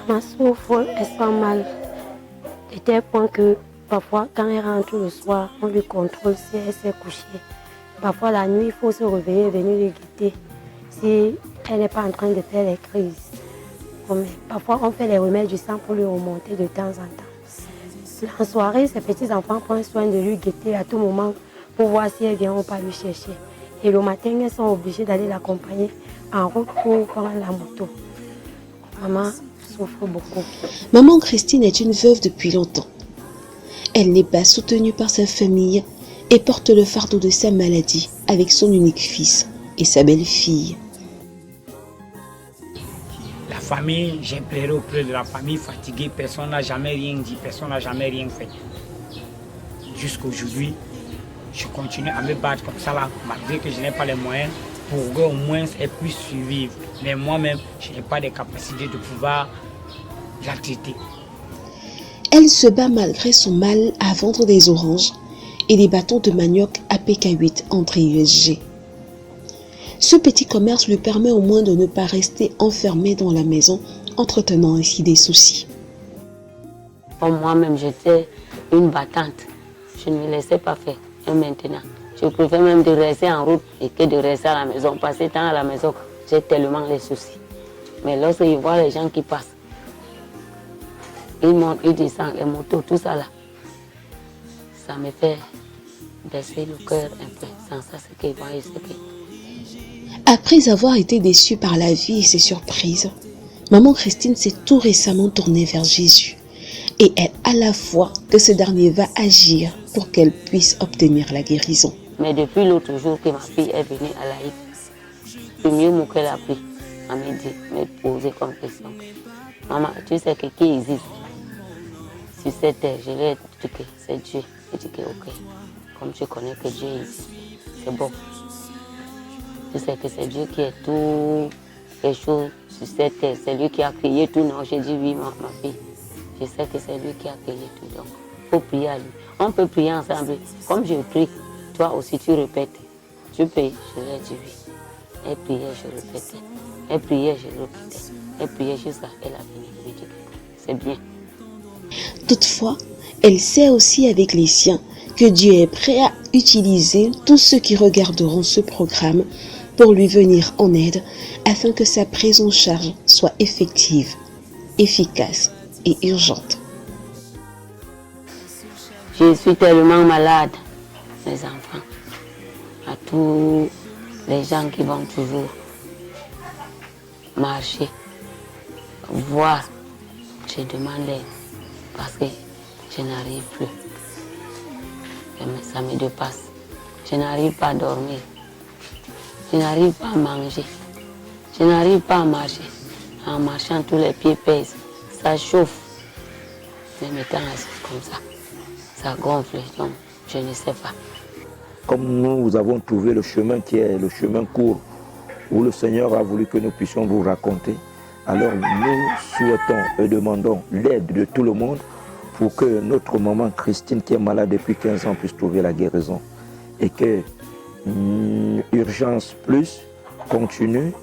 Speaker 18: Ma souffre, elle sent mal. De tel point que parfois, quand elle rentre le soir, on lui contrôle si elle s'est couchée. Parfois, la nuit, il faut se réveiller et venir lui guetter si elle n'est pas en train de faire les crises. Parfois, on fait les remèdes du sang pour lui remonter de temps en temps. En soirée, ses petits-enfants prennent soin de lui guetter à tout moment pour voir si elle vient ou pas lui chercher. Et le matin, elles sont obligées d'aller l'accompagner en route pour prendre la moto. Maman souffre beaucoup.
Speaker 2: Maman Christine est une veuve depuis longtemps. Elle n'est pas soutenue par sa famille et porte le fardeau de sa maladie avec son unique fils et sa belle-fille.
Speaker 14: La famille, j'ai pleuré auprès de la famille, fatiguée, personne n'a jamais rien dit, personne n'a jamais rien fait. Jusqu'aujourd'hui, je continue à me battre comme ça là, malgré que je n'ai pas les moyens, pour qu'au moins elle puisse survivre. Mais moi-même, je n'ai pas de capacité de pouvoir la traiter.
Speaker 2: Elle se bat malgré son mal à vendre des oranges et des bâtons de manioc APK8 entrée USG. Ce petit commerce lui permet au moins de ne pas rester enfermé dans la maison, entretenant ainsi des soucis.
Speaker 19: Pour moi-même, j'étais une battante. Je ne me laissais pas faire. Et maintenant, je préfère même de rester en route et que de rester à la maison. Passer temps à la maison, j'ai tellement les soucis. Mais lorsque je vois les gens qui passent, ils montent, ils descendent, les motos, tout ça là, ça me fait baisser le cœur un peu. Sans ça, c'est que je sais que...
Speaker 2: Après avoir été déçue par la vie et ses surprises, maman Christine s'est tout récemment tournée vers Jésus et elle a la foi que ce dernier va agir pour qu'elle puisse obtenir la guérison.
Speaker 19: Mais depuis l'autre jour que ma fille est venue à l'Aïd, le mieux qu'elle a pris, elle m'a dit, me poser comme question. Maman, tu sais que qui existe sur cette terre? Je lui ai dit que c'est Dieu. Elle dit que ok, comme je connais que Dieu existe, c'est bon. Tu sais que c'est Dieu qui est tout les choses sur cette terre. C'est lui qui a créé tout. Non, j'ai dit oui, ma fille. Je sais que c'est lui qui a créé tout. Donc, il faut prier à lui. On peut prier ensemble. Comme je prie, toi aussi tu répètes. Tu pries, je lui ai dit oui. Elle priait, je répétais. Elle priait, je répétais. Elle priait jusqu'à elle a fini. Je dis que c'est bien.
Speaker 2: Toutefois, elle sait aussi avec les siens que Dieu est prêt à utiliser tous ceux qui regarderont ce programme pour lui venir en aide afin que sa prise en charge soit effective, efficace et urgente.
Speaker 19: Je suis tellement malade, les enfants, à tous les gens qui vont toujours marcher, voir, je demande l'aide parce que je n'arrive plus. Ça me dépasse. Je n'arrive pas à dormir. Je n'arrive pas à manger. Je n'arrive pas à marcher. En marchant, tous les pieds pèsent. Ça chauffe. Mais mettant assise comme ça gonfle. Donc, je ne sais pas.
Speaker 16: Comme nous avons trouvé le chemin qui est le chemin court, où le Seigneur a voulu que nous puissions vous raconter, alors nous souhaitons et demandons l'aide de tout le monde pour que notre maman Christine, qui est malade depuis 15 ans, puisse trouver la guérison. Et que Urgence Plus continue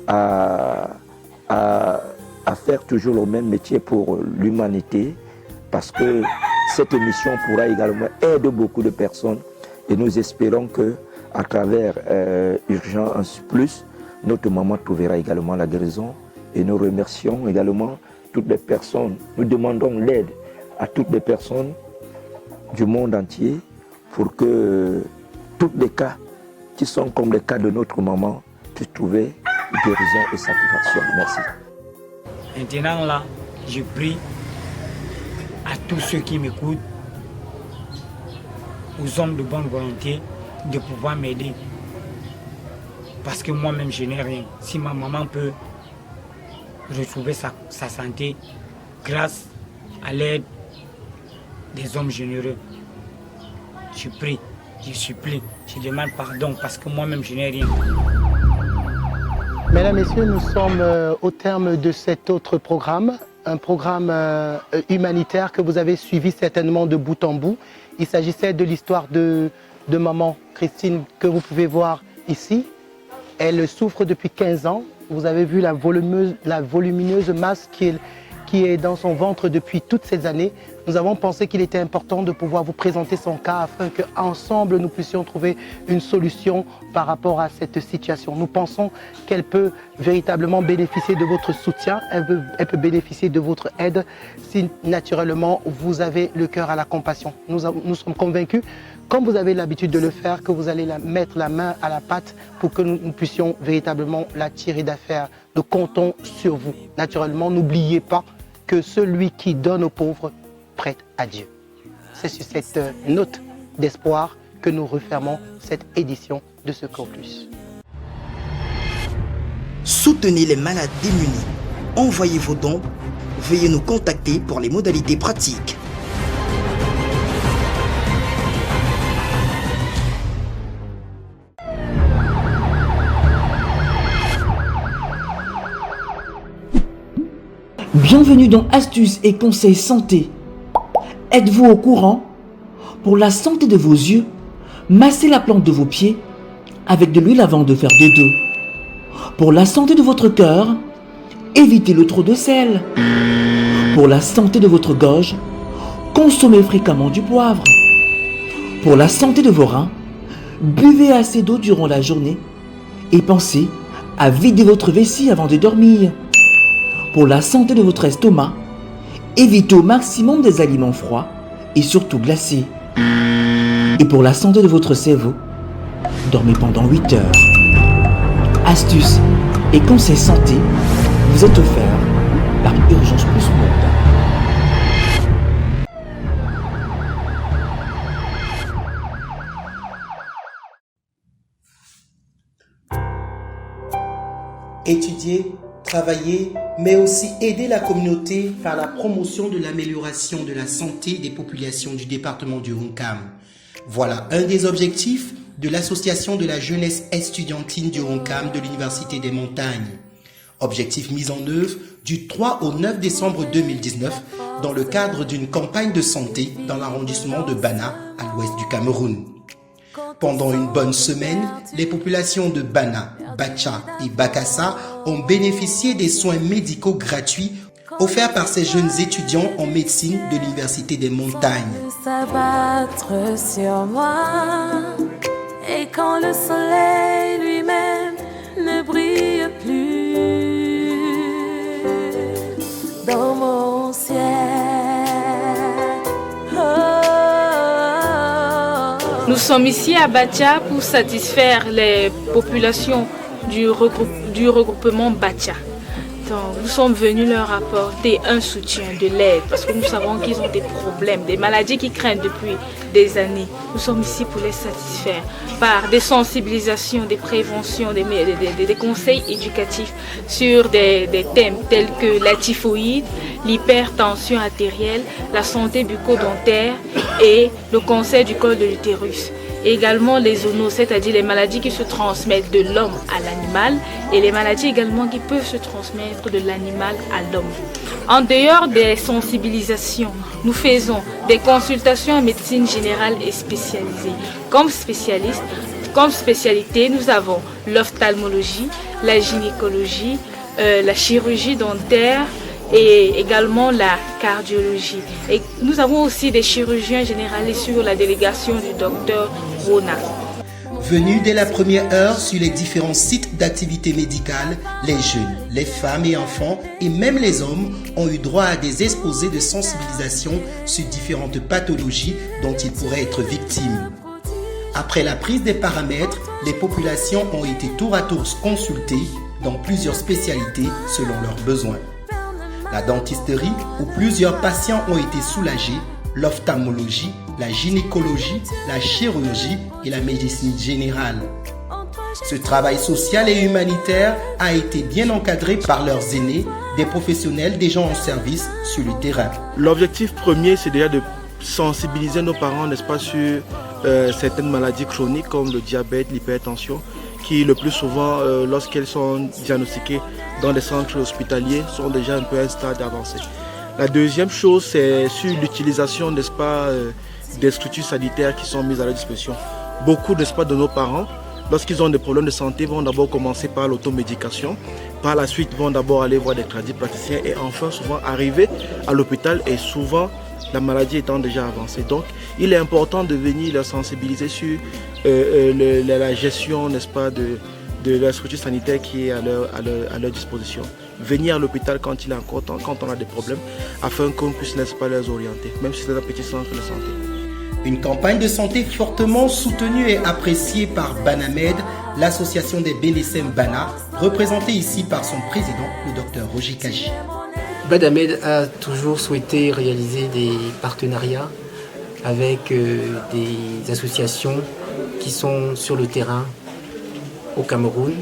Speaker 16: à faire toujours le même métier pour l'humanité, parce que cette émission pourra également aider beaucoup de personnes. Et nous espérons que à travers Urgence Plus, notre maman trouvera également la guérison Et nous remercions également toutes les personnes. Nous demandons l'aide à toutes les personnes du monde entier pour que tous les cas qui sont comme les cas de notre maman puissent trouver guérison et satisfaction. Merci.
Speaker 14: Maintenant là, je prie à tous ceux qui m'écoutent, aux hommes de bonne volonté, de pouvoir m'aider. Parce que moi-même, je n'ai rien. Si ma maman peut retrouver sa santé grâce à l'aide des hommes généreux, je prie, je supplie, je demande pardon parce que moi-même, je n'ai rien.
Speaker 15: Mesdames, Messieurs, nous sommes au terme de cet autre programme, un programme humanitaire que vous avez suivi certainement de bout en bout. Il s'agissait de l'histoire de maman Christine que vous pouvez voir ici. Elle souffre depuis 15 ans. Vous avez vu la volumineuse masse qui est dans son ventre depuis toutes ces années. Nous avons pensé qu'il était important de pouvoir vous présenter son cas afin qu'ensemble nous puissions trouver une solution par rapport à cette situation. Nous pensons qu'elle peut véritablement bénéficier de votre soutien, elle peut bénéficier de votre aide si naturellement vous avez le cœur à la compassion. Nous sommes convaincus, comme vous avez l'habitude de le faire, que vous allez mettre la main à la pâte pour que nous puissions véritablement la tirer d'affaire. Nous comptons sur vous. Naturellement, n'oubliez pas que celui qui donne aux pauvres prête à Dieu. C'est sur cette note d'espoir que nous refermons cette édition de Secours Plus.
Speaker 13: Soutenez les malades démunis. Envoyez vos dons. Veuillez nous contacter pour les modalités pratiques.
Speaker 1: Bienvenue dans Astuces et Conseils Santé. Êtes-vous au courant? Pour la santé de vos yeux, massez la plante de vos pieds avec de l'huile avant de faire dodo. Pour la santé de votre cœur, évitez le trop de sel. Pour la santé de votre gorge, consommez fréquemment du poivre. Pour la santé de vos reins, buvez assez d'eau durant la journée et pensez à vider votre vessie avant de dormir. Pour la santé de votre estomac, évitez au maximum des aliments froids et surtout glacés. Et pour la santé de votre cerveau, dormez pendant 8 heures. Astuces et conseils santé vous êtes offerts par Urgence Plus Monde.
Speaker 13: Étudier, travailler, mais aussi aider la communauté par la promotion de l'amélioration de la santé des populations du département du Ronkam. Voilà un des objectifs de l'association de la jeunesse estudiantine du Ronkam de l'Université des Montagnes. Objectif mis en œuvre du 3 au 9 décembre 2019 dans le cadre d'une campagne de santé dans l'arrondissement de Bana à l'ouest du Cameroun. Pendant une bonne semaine, les populations de Bana, Bacha et Bakassa ont bénéficié des soins médicaux gratuits offerts par ces jeunes étudiants en médecine de l'Université des Montagnes.
Speaker 4: S'abattre sur moi, et quand le soleil lui-même ne brille plus dans mon ciel.
Speaker 20: Nous sommes ici à Bacha pour satisfaire les populations du regroupement Bacha. Donc, nous sommes venus leur apporter un soutien, de l'aide, parce que nous savons qu'ils ont des problèmes, des maladies qui craignent depuis des années. Nous sommes ici pour les satisfaire par des sensibilisations, des préventions, des conseils éducatifs sur des thèmes tels que la typhoïde, l'hypertension artérielle, la santé bucco-dentaire et le cancer du col de l'utérus. Et également les zoonoses, c'est-à-dire les maladies qui se transmettent de l'homme à l'animal et les maladies également qui peuvent se transmettre de l'animal à l'homme. En dehors des sensibilisations, nous faisons des consultations en médecine générale et spécialisée. Comme spécialité, nous avons l'ophtalmologie, la gynécologie, la chirurgie dentaire, et également la cardiologie. Et nous avons aussi des chirurgiens généralistes sur la délégation du docteur Rona.
Speaker 13: Venus dès la première heure sur les différents sites d'activité médicale, les jeunes, les femmes et enfants et même les hommes ont eu droit à des exposés de sensibilisation sur différentes pathologies dont ils pourraient être victimes. Après la prise des paramètres, les populations ont été tour à tour consultées dans plusieurs spécialités selon leurs besoins. La dentisterie, où plusieurs patients ont été soulagés, l'ophtalmologie, la gynécologie, la chirurgie et la médecine générale. Ce travail social et humanitaire a été bien encadré par leurs aînés, des professionnels déjà en service sur le terrain.
Speaker 21: L'objectif premier, c'est déjà de sensibiliser nos parents, n'est-ce pas, sur certaines maladies chroniques comme le diabète, l'hypertension, qui le plus souvent, lorsqu'elles sont diagnostiquées dans les centres hospitaliers, sont déjà un peu à un stade avancé. La deuxième chose, c'est sur l'utilisation, n'est-ce pas, des structures sanitaires qui sont mises à leur disposition. Beaucoup, n'est-ce pas, de nos parents, lorsqu'ils ont des problèmes de santé, vont d'abord commencer par l'automédication. Par la suite, vont d'abord aller voir des tradipraticiens et enfin, souvent, arriver à l'hôpital et souvent, la maladie étant déjà avancée. Donc, il est important de venir les sensibiliser sur la gestion, n'est-ce pas, de la structure sanitaire qui est à leur disposition. Venir à l'hôpital quand il est encore temps, quand on a des problèmes, afin qu'on puisse, n'est-ce pas, les orienter, même si c'est un petit centre de santé.
Speaker 13: Une campagne de santé fortement soutenue et appréciée par Banamed, l'association des BNSM Bana, représentée ici par son président, le docteur Roger Kaji.
Speaker 22: Banamed a toujours souhaité réaliser des partenariats avec des associations qui sont sur le terrain au Cameroun,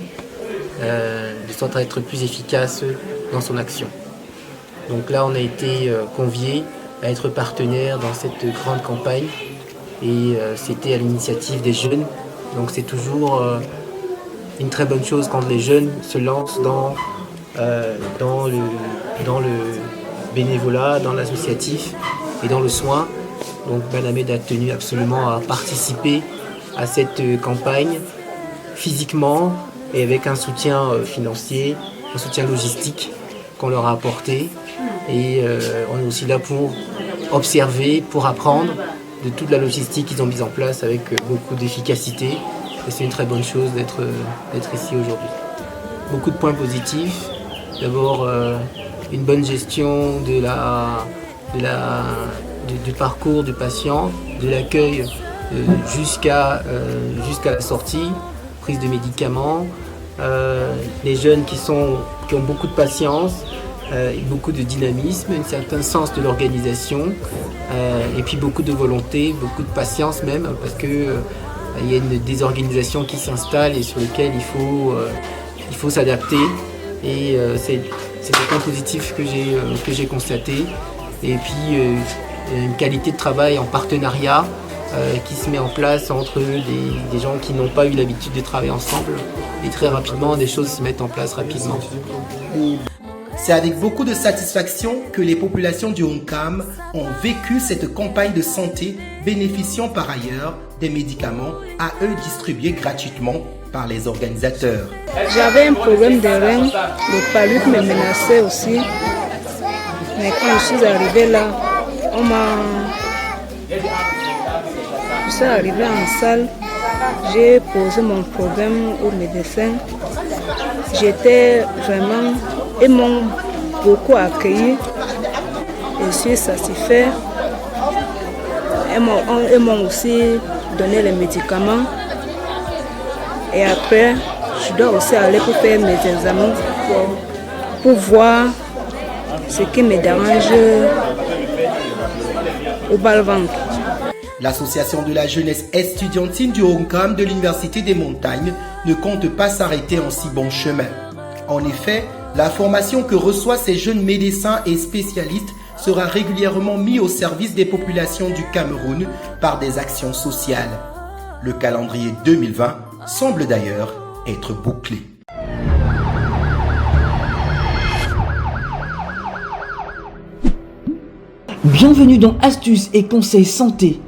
Speaker 22: de sorte à être plus efficace dans son action. Donc là, on a été conviés à être partenaire dans cette grande campagne et c'était à l'initiative des jeunes. Donc c'est toujours une très bonne chose quand les jeunes se lancent dans le bénévolat, dans l'associatif et dans le soin. Donc Banamed a tenu absolument à participer à cette campagne physiquement et avec un soutien financier, un soutien logistique qu'on leur a apporté. Et on est aussi là pour observer, pour apprendre de toute la logistique qu'ils ont mise en place avec beaucoup d'efficacité. Et c'est une très bonne chose d'être ici aujourd'hui. Beaucoup de points positifs. D'abord, une bonne gestion du parcours du patient, de l'accueil jusqu'à la sortie, prise de médicaments. Les jeunes qui ont beaucoup de patience, beaucoup de dynamisme, un certain sens de l'organisation, et puis beaucoup de volonté, beaucoup de patience même, parce que il y a une désorganisation qui s'installe et sur laquelle il faut s'adapter. Et c'est des points positifs que j'ai constatés. Et puis une qualité de travail en partenariat qui se met en place entre des gens qui n'ont pas eu l'habitude de travailler ensemble. Et très rapidement, des choses se mettent en place rapidement.
Speaker 13: C'est avec beaucoup de satisfaction que les populations du Honkam ont vécu cette campagne de santé, bénéficiant par ailleurs des médicaments à eux distribués gratuitement par les organisateurs.
Speaker 23: J'avais un problème de rein, le palud me menaçait aussi. Mais quand je suis arrivée là, je suis arrivée en salle, j'ai posé mon problème au médecin. J'étais vraiment, ils m'ont beaucoup accueilli. Je suis satisfait. Ils m'ont aussi donné les médicaments. Et après, je dois aussi aller pour faire mes examens pour voir ce qui me dérange au bas-ventre.
Speaker 13: L'association de la jeunesse estudiantine du Honkam de l'Université des Montagnes ne compte pas s'arrêter en si bon chemin. En effet, la formation que reçoivent ces jeunes médecins et spécialistes sera régulièrement mise au service des populations du Cameroun par des actions sociales. Le calendrier 2020 semble d'ailleurs être bouclé.
Speaker 1: Bienvenue dans Astuces et conseils santé.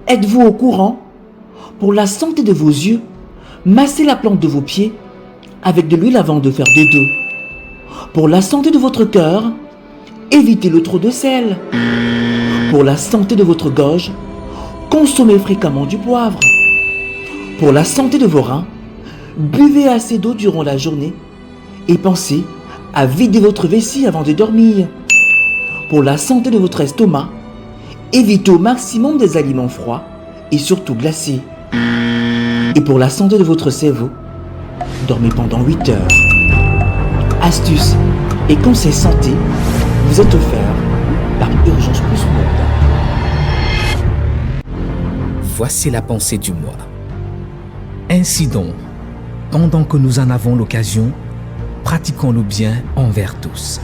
Speaker 1: Êtes-vous au courant? Pour la santé de vos yeux, massez la plante de vos pieds avec de l'huile avant de faire des dos. Pour la santé de votre cœur, évitez le trop de sel. Pour la santé de votre gorge, consommez fréquemment du poivre. Pour la santé de vos reins, buvez assez d'eau durant la journée et pensez à vider votre vessie avant de dormir. Pour la santé de votre estomac, évitez au maximum des aliments froids et surtout glacés. Et pour la santé de votre cerveau, dormez pendant 8 heures. Astuces et conseils santé vous êtes offerts par Urgence Plus Monde.
Speaker 6: Voici la pensée du mois. Ainsi donc, pendant que nous en avons l'occasion, pratiquons le bien envers tous.